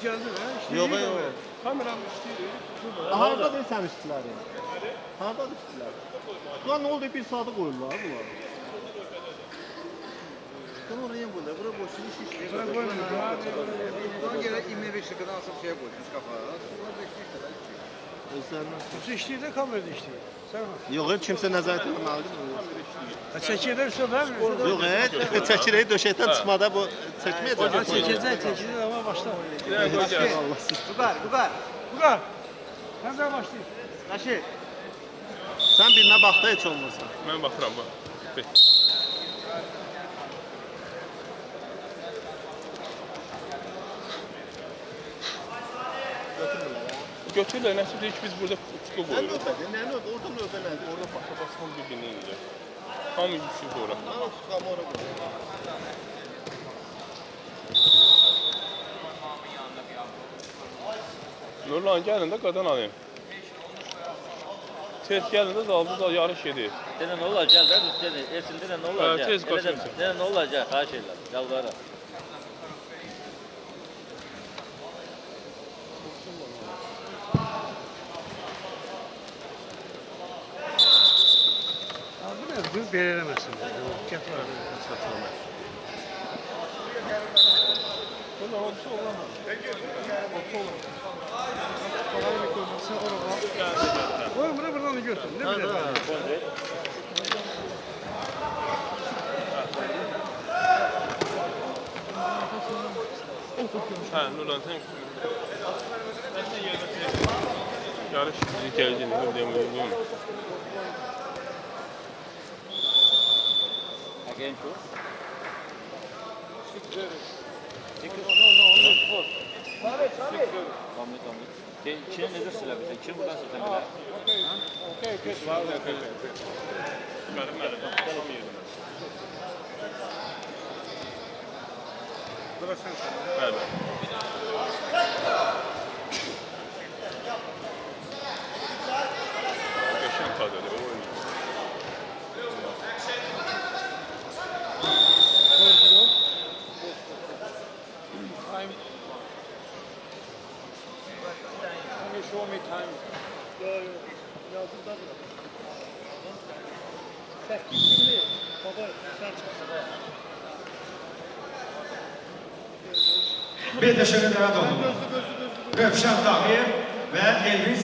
geldi mi? Yok yok. Kameram işleydi. Hardadır sən işçiləri? Hardadır işçilər? Lan ne oldu bir saate koyurlar bunlar? Tam oraya burada, bura boşun iş işliyor. Ben koymuyorum. Buradan gelen 25 dakikada asıl şeye koymuş kafaya. Bunlar bekleyip Özlerine. Kimse işleydi de kamerada işleydi. Sen bak. Yok kimse nəzarət etməlidir mi? Çekirden üstüne ben mi? Yok çəkirəyi döşəkdən çıxmada bu çəkməyəcək. Çekirden ama başla. Allah siz. Bugar. Bu kadar. Sen de başlayayım. Naşir. Sən birinə bax da heç olmasa. Mən baxıram bax. Götürürlər, nəsə deyir ki, biz burada kutu Nə qoyuruq. növbədir? Nə növbə? Orada növbə nədir? Orada baxsa bir-birini inəcək. Hamı yüksün sonra. Mən o tutamı ora qoyuram. Nurlan gəlin də qadan alayım. Tez gəlin də zalda yarış gedir. Dene ne olacak da üstüne Ersin dene ne olacak? tez Hele de- kaçırsın. Dene ne olacak her şeyler. Yalvarırım. Abi ne? Dur belirlemezsin. Ket var. Burada olsa olamaz. Oğlum bunu buradan da götür. Ne bileyim ben. Hə, Nurlan sən yarış gələcək, nə deyim. Again şu. Tommy. Çin'e ne dersin abi? Çin buradan seçen bile. Bəli. Qəşəng kadrdır, oyun. Bir teşekkür ederim. Rövşen Tahir ve Elvis